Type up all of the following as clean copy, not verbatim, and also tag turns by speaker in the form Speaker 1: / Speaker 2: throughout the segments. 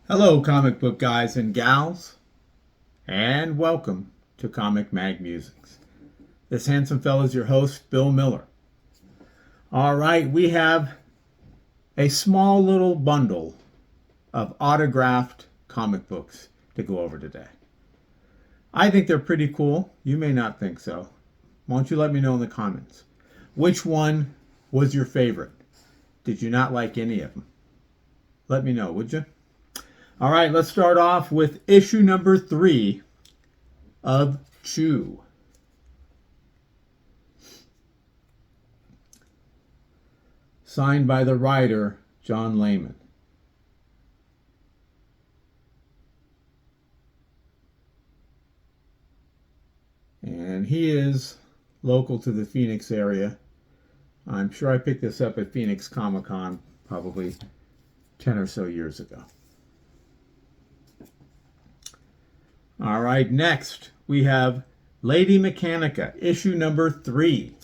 Speaker 1: Hello, comic book guys and gals, and welcome to Comic Mag Musings. This handsome fellow is your host, Bill Miller. All right, we have a small little bundle of autographed comic books to go over today. I think they're pretty cool. You may not think so. Why don't you let me know in the comments? Which one was your favorite? Did you not like any of them? Let me know, would you? All right, let's start off with issue number 3 of Chew. Signed by the writer, John Layman. And he is local to the Phoenix area. I'm sure I picked this up at Phoenix Comic Con probably 10 or so years ago. All right, next we have Lady Mechanika, issue number 3.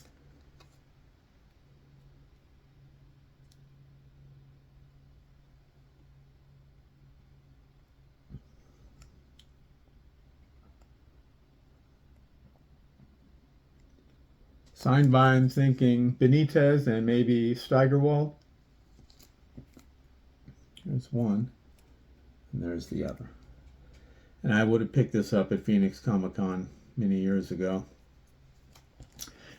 Speaker 1: Signed by, I'm thinking, Benitez and maybe Steigerwald. There's one, and there's the other. And I would have picked this up at Phoenix Comic Con many years ago.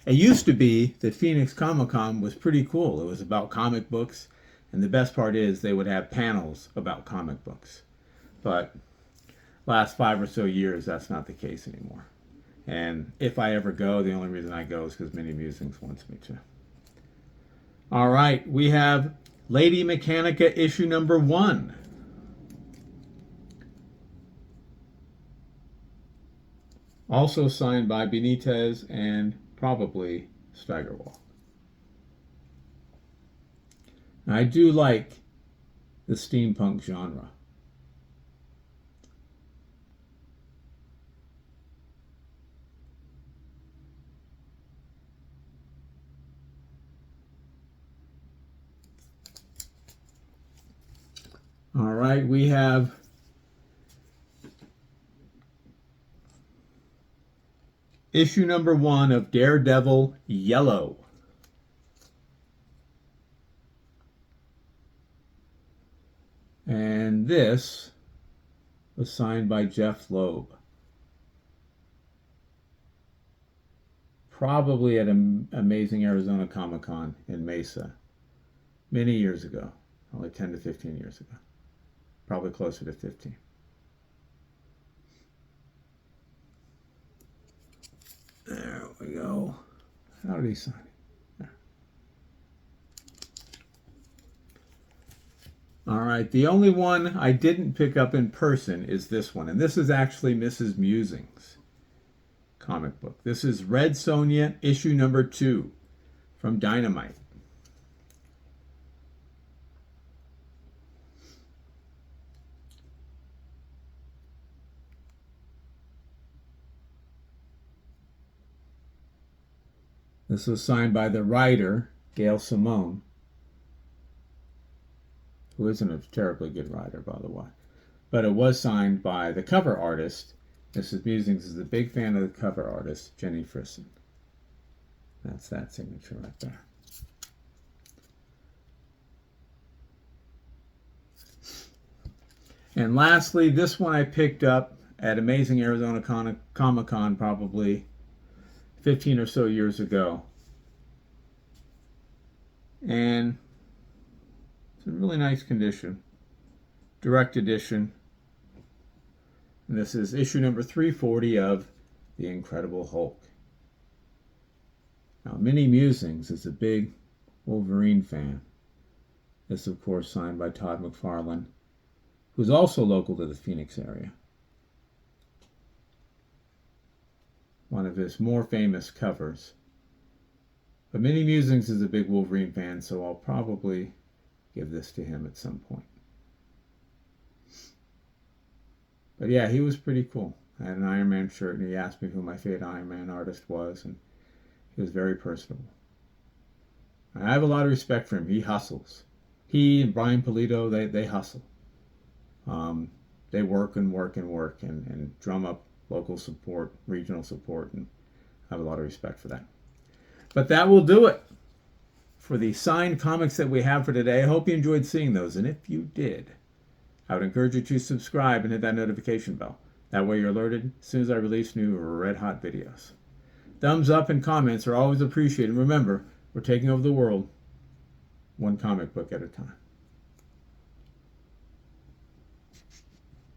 Speaker 1: It used to be that Phoenix Comic Con was pretty cool. It was about comic books, and the best part is they would have panels about comic books. But last 5 or so years, that's not the case anymore. And if I ever go, the only reason I go is because Mini Musings wants me to. All right, we have Lady Mechanika issue number 1. Also signed by Benitez and probably Steigerwald. Now, I do like the steampunk genre. All right, we have issue number 1 of Daredevil Yellow. And this was signed by Jeff Loeb. Probably at an Amazing Arizona Comic Con in Mesa many years ago, probably 10 to 15 years ago. Probably closer to 15. There we go. How did he sign it? There. All right, the only one I didn't pick up in person is this one, and this is actually Mrs. Musing's comic book. This is Red Sonja, issue number 2 from Dynamite. This was signed by the writer, Gail Simone, who isn't a terribly good writer, by the way. But it was signed by the cover artist. Mrs. Musings is a big fan of the cover artist, Jenny Frison. That's that signature right there. And lastly, this one I picked up at Amazing Arizona Comic Con probably 15 or so years ago. And it's in really nice condition. Direct edition. And this is issue number 340 of The Incredible Hulk. Now, Mini Musings is a big Wolverine fan. This, of course, signed by Todd McFarlane, who's also local to the Phoenix area. One of his more famous covers. But Mini Musings is a big Wolverine fan, so I'll probably give this to him at some point. But yeah, he was pretty cool. I had an Iron Man shirt, and he asked me who my favorite Iron Man artist was, and he was very personable. I have a lot of respect for him. He hustles. He and Brian Pulido, they hustle. They work and work and work and drum up local support, regional support, and I have a lot of respect for that. But that will do it for the signed comics that we have for today. I hope you enjoyed seeing those, and if you did, I would encourage you to subscribe and hit that notification bell. That way you're alerted as soon as I release new red hot videos. Thumbs up and comments are always appreciated. Remember, we're taking over the world one comic book at a time.